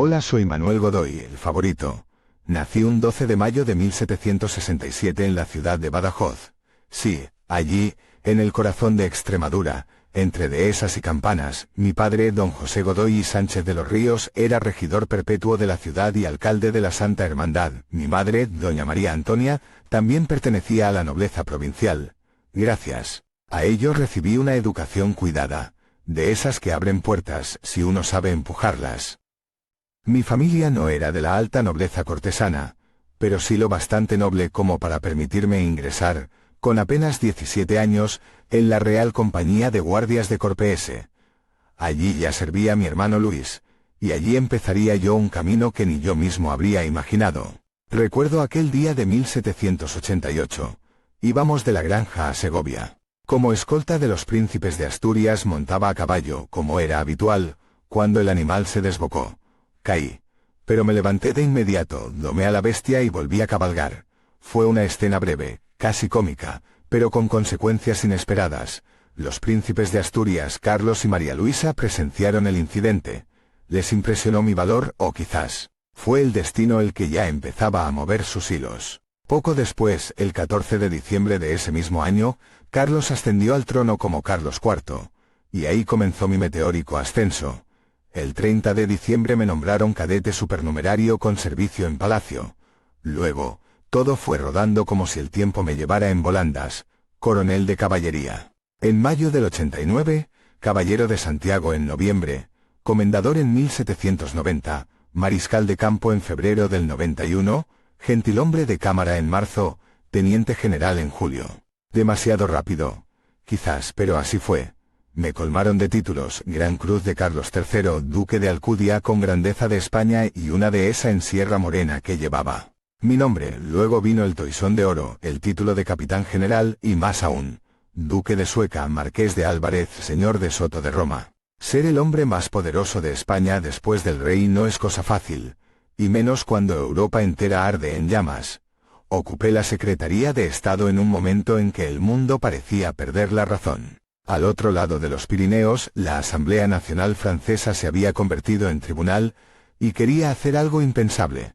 Hola, soy Manuel Godoy, el favorito. Nací un 12 de mayo de 1767 en la ciudad de Badajoz. Sí, allí, en el corazón de Extremadura, entre dehesas y campanas. Mi padre, don José Godoy y Sánchez de los Ríos, era regidor perpetuo de la ciudad y alcalde de la Santa Hermandad. Mi madre, doña María Antonia, también pertenecía a la nobleza provincial. Gracias a ello recibí una educación cuidada, de esas que abren puertas si uno sabe empujarlas. Mi familia no era de la alta nobleza cortesana, pero sí lo bastante noble como para permitirme ingresar, con apenas 17 años, en la Real Compañía de Guardias de Corpeese. Allí ya servía mi hermano Luis, y allí empezaría yo un camino que ni yo mismo habría imaginado. Recuerdo aquel día de 1788. Íbamos de la granja a Segovia. Como escolta de los príncipes de Asturias montaba a caballo, como era habitual, cuando el animal se desbocó. Caí. Pero me levanté de inmediato, domé a la bestia y volví a cabalgar. Fue una escena breve, casi cómica, pero con consecuencias inesperadas. Los príncipes de Asturias, Carlos y María Luisa, presenciaron el incidente. Les impresionó mi valor, o quizás fue el destino el que ya empezaba a mover sus hilos. Poco después, el 14 de diciembre de ese mismo año, Carlos ascendió al trono como Carlos IV, y ahí comenzó mi meteórico ascenso. El 30 de diciembre me nombraron cadete supernumerario con servicio en palacio. Luego, todo fue rodando como si el tiempo me llevara en volandas. Coronel de caballería en mayo del 89, caballero de Santiago en noviembre, comendador en 1790, mariscal de campo en febrero del 91, gentilhombre de cámara en marzo, teniente general en julio. Demasiado rápido, quizás, pero así fue. Me colmaron de títulos: Gran Cruz de Carlos III, Duque de Alcudia con Grandeza de España y una dehesa en Sierra Morena que llevaba mi nombre. Luego vino el Toisón de Oro, el título de Capitán General y más aún, Duque de Sueca, Marqués de Álvarez, Señor de Soto de Roma. Ser el hombre más poderoso de España después del rey no es cosa fácil, y menos cuando Europa entera arde en llamas. Ocupé la Secretaría de Estado en un momento en que el mundo parecía perder la razón. Al otro lado de los Pirineos, la Asamblea Nacional Francesa se había convertido en tribunal, y quería hacer algo impensable: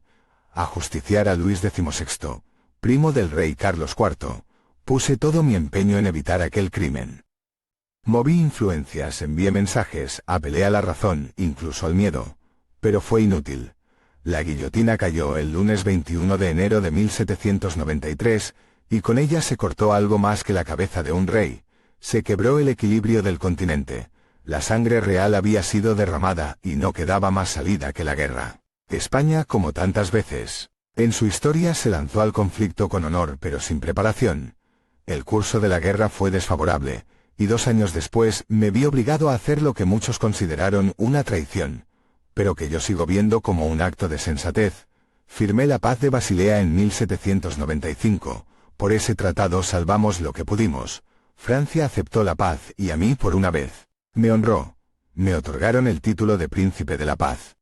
ajusticiar a Luis XVI, primo del rey Carlos IV. Puse todo mi empeño en evitar aquel crimen. Moví influencias, envié mensajes, apelé a la razón, incluso al miedo. Pero fue inútil. La guillotina cayó el lunes 21 de enero de 1793, y con ella se cortó algo más que la cabeza de un rey. Se quebró el equilibrio del continente. La sangre real había sido derramada, y no quedaba más salida que la guerra. España, como tantas veces en su historia, se lanzó al conflicto con honor pero sin preparación. El curso de la guerra fue desfavorable, y 2 años después me vi obligado a hacer lo que muchos consideraron una traición, pero que yo sigo viendo como un acto de sensatez. Firmé la paz de Basilea en 1795, por ese tratado salvamos lo que pudimos. Francia aceptó la paz y a mí, por una vez, me honró. Me otorgaron el título de Príncipe de la Paz.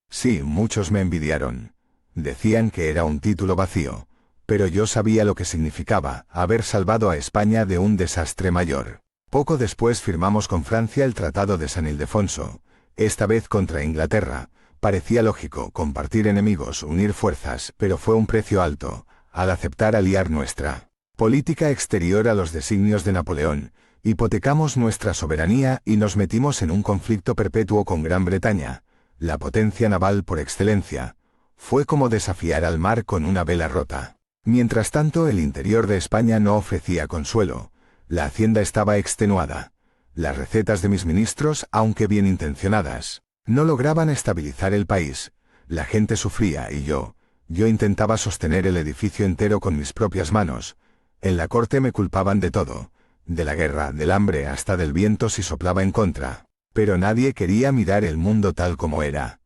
Sí, muchos me envidiaron. Decían que era un título vacío, pero yo sabía lo que significaba haber salvado a España de un desastre mayor. Poco después firmamos con Francia el Tratado de San Ildefonso, esta vez contra Inglaterra. Parecía lógico compartir enemigos, unir fuerzas, pero fue un precio alto, al aceptar aliar nuestra política exterior a los designios de Napoleón. Hipotecamos nuestra soberanía y nos metimos en un conflicto perpetuo con Gran Bretaña, la potencia naval por excelencia. Fue como desafiar al mar con una vela rota. Mientras tanto, el interior de España no ofrecía consuelo. La hacienda estaba extenuada. Las recetas de mis ministros, aunque bien intencionadas, no lograban estabilizar el país. La gente sufría y yo intentaba sostener el edificio entero con mis propias manos. En la corte me culpaban de todo, de la guerra, del hambre, hasta del viento si soplaba en contra. Pero nadie quería mirar el mundo tal como era.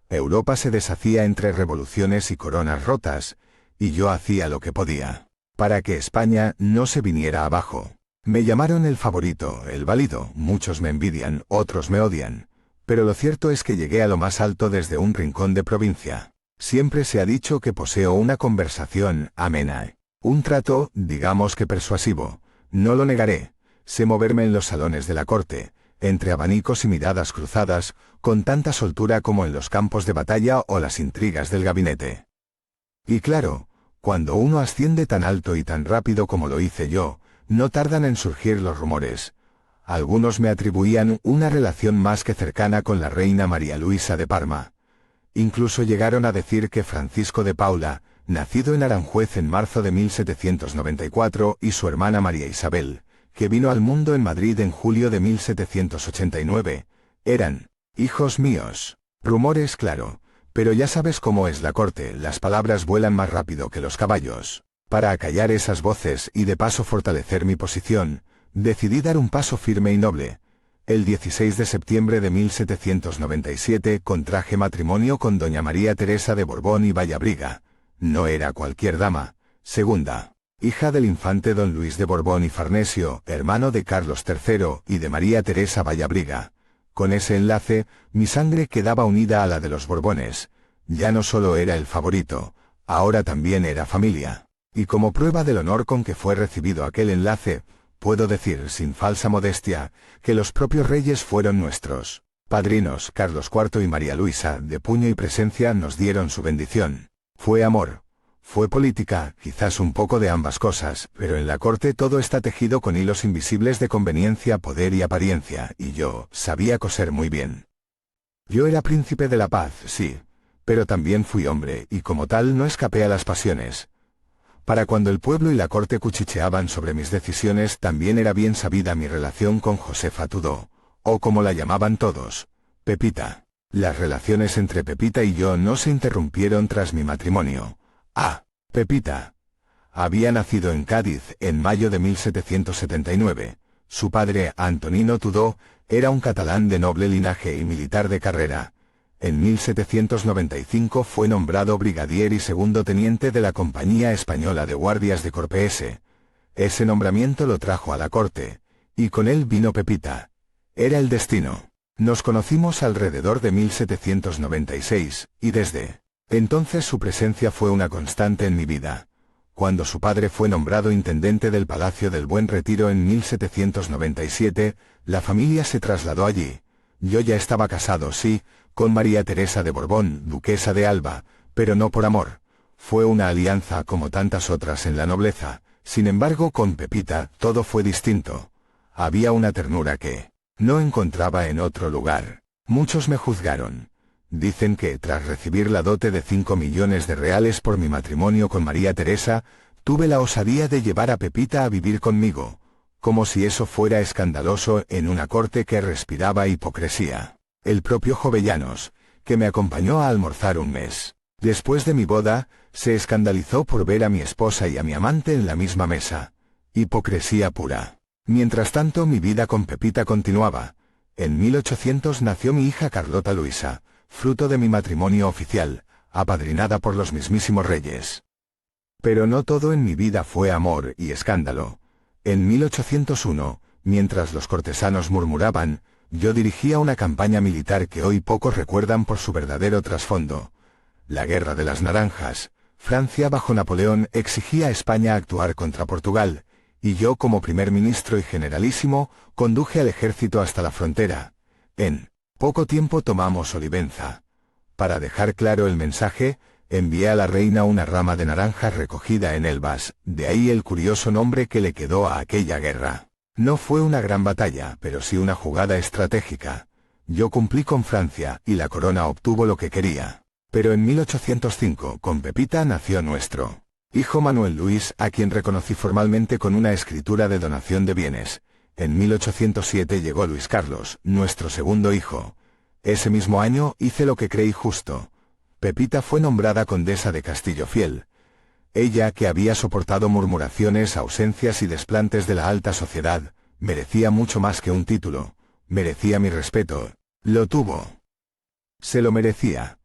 Europa se deshacía entre revoluciones y coronas rotas, y yo hacía lo que podía para que España no se viniera abajo. Me llamaron el favorito, el válido. Muchos me envidian, otros me odian. Pero lo cierto es que llegué a lo más alto desde un rincón de provincia. Siempre se ha dicho que poseo una conversación amena, un trato, digamos que persuasivo. No lo negaré. Sé moverme en los salones de la corte, entre abanicos y miradas cruzadas, con tanta soltura como en los campos de batalla o las intrigas del gabinete. Y claro, cuando uno asciende tan alto y tan rápido como lo hice yo, no tardan en surgir los rumores. Algunos me atribuían una relación más que cercana con la reina María Luisa de Parma. Incluso llegaron a decir que Francisco de Paula, nacido en Aranjuez en marzo de 1794, y su hermana María Isabel, que vino al mundo en Madrid en julio de 1789, eran hijos míos. Rumores, claro, pero ya sabes cómo es la corte, las palabras vuelan más rápido que los caballos. Para acallar esas voces y de paso fortalecer mi posición, decidí dar un paso firme y noble. El 16 de septiembre de 1797 contraje matrimonio con doña María Teresa de Borbón y Vallabriga. No era cualquier dama, segunda, hija del infante don Luis de Borbón y Farnesio, hermano de Carlos III y de María Teresa Vallabriga. Con ese enlace, mi sangre quedaba unida a la de los Borbones. Ya no solo era el favorito, ahora también era familia. Y como prueba del honor con que fue recibido aquel enlace, puedo decir sin falsa modestia, que los propios reyes fueron nuestros padrinos. Carlos IV y María Luisa, de puño y presencia, nos dieron su bendición. Fue amor, fue política, quizás un poco de ambas cosas, pero en la corte todo está tejido con hilos invisibles de conveniencia, poder y apariencia, y yo sabía coser muy bien. Yo era príncipe de la paz, sí, pero también fui hombre, y como tal no escapé a las pasiones. Para cuando el pueblo y la corte cuchicheaban sobre mis decisiones, también era bien sabida mi relación con Josefa Tudó, o como la llamaban todos, Pepita. Las relaciones entre Pepita y yo no se interrumpieron tras mi matrimonio. Pepita había nacido en Cádiz en mayo de 1779. Su padre, Antonino Tudó, era un catalán de noble linaje y militar de carrera. En 1795 fue nombrado brigadier y segundo teniente de la Compañía Española de Guardias de Corpese. Ese nombramiento lo trajo a la corte, y con él vino Pepita. Era el destino. Nos conocimos alrededor de 1796, y desde entonces su presencia fue una constante en mi vida. Cuando su padre fue nombrado intendente del Palacio del Buen Retiro en 1797, la familia se trasladó allí. Yo ya estaba casado, sí, con María Teresa de Borbón, duquesa de Alba, pero no por amor. Fue una alianza como tantas otras en la nobleza. Sin embargo, con Pepita todo fue distinto. Había una ternura que no encontraba en otro lugar. Muchos me juzgaron. Dicen que, tras recibir la dote de 5 millones de reales por mi matrimonio con María Teresa, tuve la osadía de llevar a Pepita a vivir conmigo, como si eso fuera escandaloso en una corte que respiraba hipocresía. El propio Jovellanos, que me acompañó a almorzar un mes después de mi boda, se escandalizó por ver a mi esposa y a mi amante en la misma mesa. Hipocresía pura. Mientras tanto, mi vida con Pepita continuaba. En 1800 nació mi hija Carlota Luisa, fruto de mi matrimonio oficial, apadrinada por los mismísimos reyes. Pero no todo en mi vida fue amor y escándalo. En 1801, mientras los cortesanos murmuraban, yo dirigía una campaña militar que hoy pocos recuerdan por su verdadero trasfondo. La Guerra de las Naranjas. Francia bajo Napoleón exigía a España actuar contra Portugal, y yo como primer ministro y generalísimo, conduje al ejército hasta la frontera. En poco tiempo tomamos Olivenza. Para dejar claro el mensaje, envié a la reina una rama de naranja recogida en Elvas, de ahí el curioso nombre que le quedó a aquella guerra. No fue una gran batalla, pero sí una jugada estratégica. Yo cumplí con Francia, y la corona obtuvo lo que quería. Pero en 1805, con Pepita nació nuestro hijo Manuel Luis, a quien reconocí formalmente con una escritura de donación de bienes. En 1807 llegó Luis Carlos, nuestro segundo hijo. Ese mismo año hice lo que creí justo. Pepita fue nombrada condesa de Castillofiel. Ella, que había soportado murmuraciones, ausencias y desplantes de la alta sociedad, merecía mucho más que un título. Merecía mi respeto. Lo tuvo. Se lo merecía.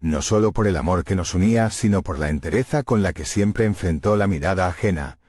No solo por el amor que nos unía, sino por la entereza con la que siempre enfrentó la mirada ajena,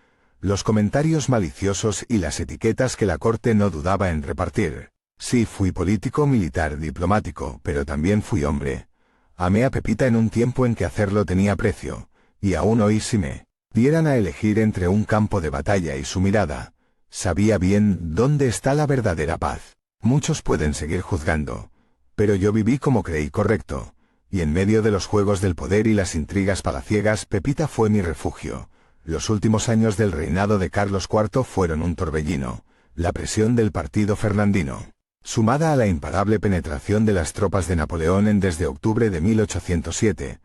los comentarios maliciosos y las etiquetas que la corte no dudaba en repartir. Sí, fui político, militar, diplomático, pero también fui hombre. Amé a Pepita en un tiempo en que hacerlo tenía precio, y aún hoy si me dieran a elegir entre un campo de batalla y su mirada, sabía bien dónde está la verdadera paz. Muchos pueden seguir juzgando, pero yo viví como creí correcto, y en medio de los juegos del poder y las intrigas palaciegas, Pepita fue mi refugio. Los últimos años del reinado de Carlos IV fueron un torbellino. La presión del partido fernandino, sumada a la imparable penetración de las tropas de Napoleón desde octubre de 1807,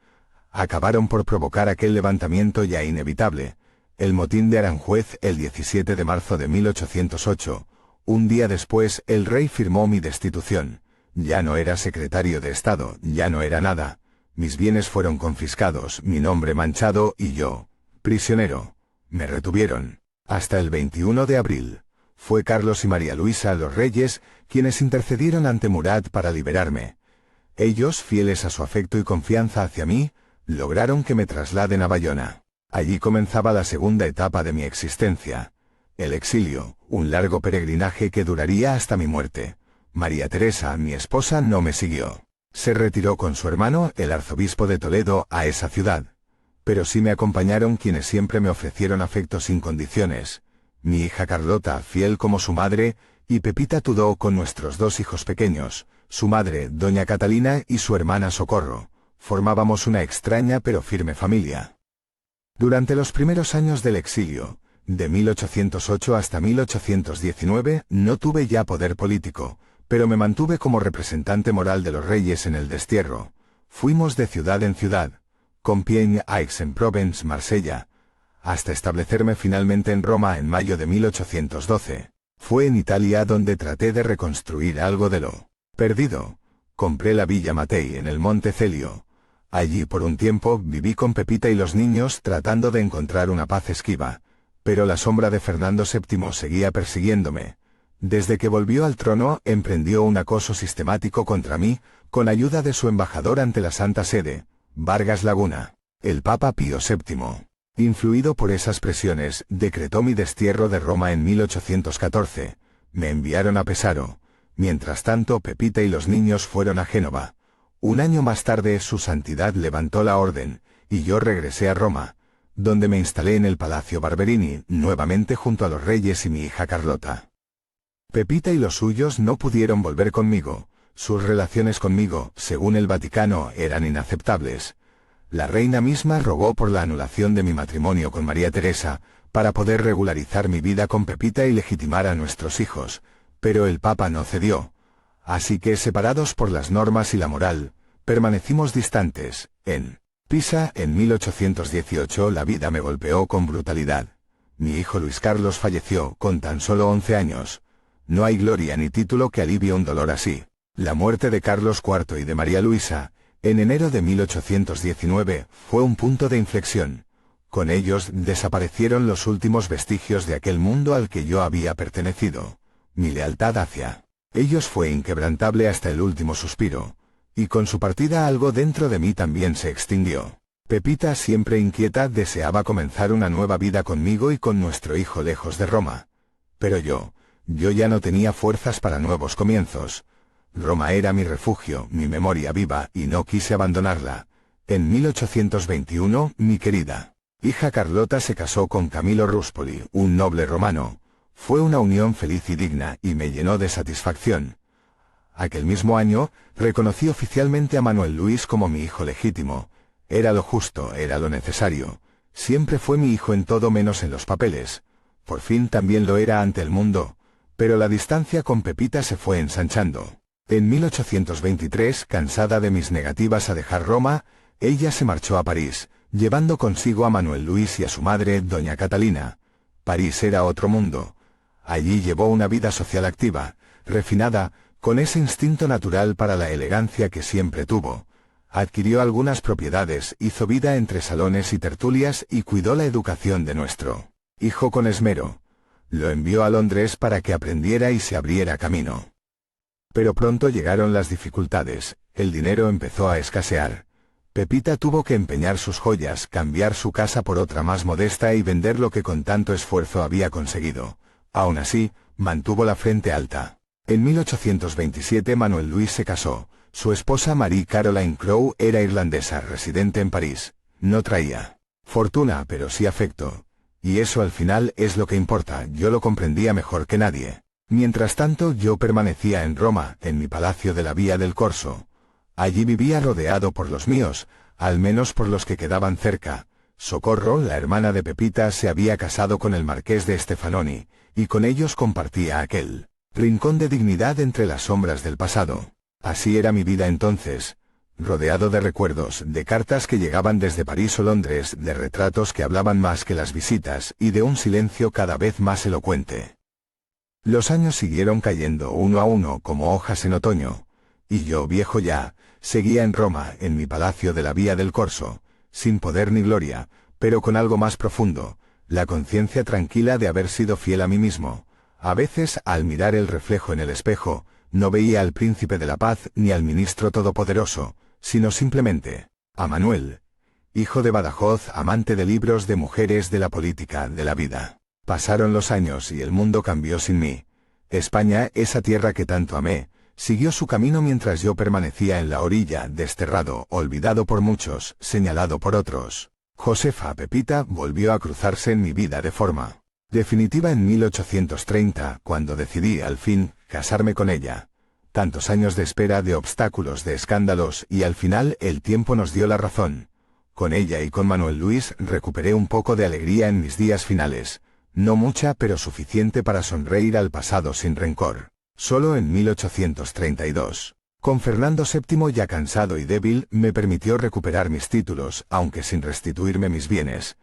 acabaron por provocar aquel levantamiento ya inevitable, el motín de Aranjuez el 17 de marzo de 1808. Un día después el rey firmó mi destitución. Ya no era secretario de Estado, ya no era nada. Mis bienes fueron confiscados, mi nombre manchado y yo, prisionero. Me retuvieron. Hasta el 21 de abril. Fue Carlos y María Luisa los reyes quienes intercedieron ante Murat para liberarme. Ellos, fieles a su afecto y confianza hacia mí, lograron que me trasladen a Bayona. Allí comenzaba la segunda etapa de mi existencia. El exilio, un largo peregrinaje que duraría hasta mi muerte. María Teresa, mi esposa, no me siguió. Se retiró con su hermano, el arzobispo de Toledo, a esa ciudad. Pero sí me acompañaron quienes siempre me ofrecieron afecto sin condiciones. Mi hija Carlota, fiel como su madre, y Pepita Tudó con nuestros dos hijos pequeños, su madre, doña Catalina, y su hermana Socorro. Formábamos una extraña pero firme familia. Durante los primeros años del exilio, de 1808 hasta 1819, no tuve ya poder político, pero me mantuve como representante moral de los reyes en el destierro. Fuimos de ciudad en ciudad, Compiègne, Aix-en-Provence, Marsella, hasta establecerme finalmente en Roma en mayo de 1812. Fue en Italia donde traté de reconstruir algo de lo perdido. Compré la Villa Mattei en el Monte Celio. Allí por un tiempo viví con Pepita y los niños tratando de encontrar una paz esquiva, pero la sombra de Fernando VII seguía persiguiéndome. Desde que volvió al trono emprendió un acoso sistemático contra mí, con ayuda de su embajador ante la Santa Sede, Vargas Laguna. El Papa Pío VII, influido por esas presiones, decretó mi destierro de Roma en 1814. Me enviaron a Pesaro. Mientras tanto, Pepita y los niños fueron a Génova. Un año más tarde, su santidad levantó la orden, y yo regresé a Roma, donde me instalé en el Palacio Barberini, nuevamente junto a los reyes y mi hija Carlota. Pepita y los suyos no pudieron volver conmigo. Sus relaciones conmigo, según el Vaticano, eran inaceptables. La reina misma rogó por la anulación de mi matrimonio con María Teresa, para poder regularizar mi vida con Pepita y legitimar a nuestros hijos, pero el Papa no cedió. Así que, separados por las normas y la moral, permanecimos distantes. En Pisa, en 1818, la vida me golpeó con brutalidad. Mi hijo Luis Carlos falleció, con tan solo 11 años. No hay gloria ni título que alivie un dolor así. La muerte de Carlos IV y de María Luisa, en enero de 1819, fue un punto de inflexión. Con ellos desaparecieron los últimos vestigios de aquel mundo al que yo había pertenecido. Mi lealtad hacia ellos fue inquebrantable hasta el último suspiro, y con su partida algo dentro de mí también se extinguió. Pepita, siempre inquieta, deseaba comenzar una nueva vida conmigo y con nuestro hijo lejos de Roma. Pero yo ya no tenía fuerzas para nuevos comienzos. Roma era mi refugio, mi memoria viva, y no quise abandonarla. En 1821, mi querida hija Carlota se casó con Camilo Ruspoli, un noble romano. Fue una unión feliz y digna, y me llenó de satisfacción. Aquel mismo año, reconocí oficialmente a Manuel Luis como mi hijo legítimo. Era lo justo, era lo necesario. Siempre fue mi hijo en todo menos en los papeles. Por fin también lo era ante el mundo. Pero la distancia con Pepita se fue ensanchando. En 1823, cansada de mis negativas a dejar Roma, ella se marchó a París, llevando consigo a Manuel Luis y a su madre, doña Catalina. París era otro mundo. Allí llevó una vida social activa, refinada, con ese instinto natural para la elegancia que siempre tuvo. Adquirió algunas propiedades, hizo vida entre salones y tertulias y cuidó la educación de nuestro hijo con esmero. Lo envió a Londres para que aprendiera y se abriera camino. Pero pronto llegaron las dificultades, el dinero empezó a escasear. Pepita tuvo que empeñar sus joyas, cambiar su casa por otra más modesta y vender lo que con tanto esfuerzo había conseguido. Aún así, mantuvo la frente alta. En 1827 Manuel Luis se casó. Su esposa Marie Caroline Crowe era irlandesa, residente en París. No traía fortuna, pero sí afecto. Y eso al final es lo que importa, yo lo comprendía mejor que nadie. Mientras tanto yo permanecía en Roma, en mi palacio de la Vía del Corso. Allí vivía rodeado por los míos, al menos por los que quedaban cerca. Socorro, la hermana de Pepita, se había casado con el marqués de Stefanoni, y con ellos compartía aquel rincón de dignidad entre las sombras del pasado. Así era mi vida entonces, rodeado de recuerdos, de cartas que llegaban desde París o Londres, de retratos que hablaban más que las visitas, y de un silencio cada vez más elocuente. Los años siguieron cayendo uno a uno como hojas en otoño, y yo, viejo ya, seguía en Roma, en mi palacio de la Vía del Corso, sin poder ni gloria, pero con algo más profundo, la conciencia tranquila de haber sido fiel a mí mismo. A veces, al mirar el reflejo en el espejo, no veía al príncipe de la paz ni al ministro todopoderoso, sino simplemente a Manuel, hijo de Badajoz, amante de libros, de mujeres, de la política, de la vida. Pasaron los años y el mundo cambió sin mí. España, esa tierra que tanto amé, siguió su camino mientras yo permanecía en la orilla, desterrado, olvidado por muchos, señalado por otros. Josefa Pepita volvió a cruzarse en mi vida de forma definitiva en 1830, cuando decidí, al fin, casarme con ella. Tantos años de espera, de obstáculos, de escándalos, y al final el tiempo nos dio la razón. Con ella y con Manuel Luis recuperé un poco de alegría en mis días finales. No mucha, pero suficiente para sonreír al pasado sin rencor. Solo en 1832. Con Fernando VII ya cansado y débil, me permitió recuperar mis títulos, aunque sin restituirme mis bienes.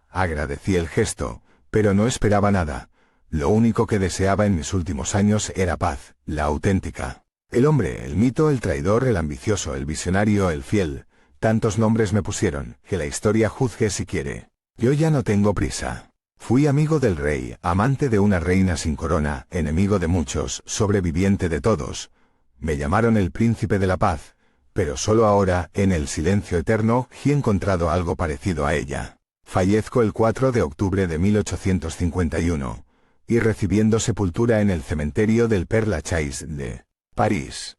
Agradecí el gesto, pero no esperaba nada. Lo único que deseaba en mis últimos años era paz, la auténtica. El hombre, el mito, el traidor, el ambicioso, el visionario, el fiel. Tantos nombres me pusieron, que la historia juzgue si quiere. Yo ya no tengo prisa. Fui amigo del rey, amante de una reina sin corona, enemigo de muchos, sobreviviente de todos. Me llamaron el príncipe de la paz, pero solo ahora, en el silencio eterno, he encontrado algo parecido a ella. Fallezco el 4 de octubre de 1851, y recibiendo sepultura en el cementerio del Père Lachaise de París.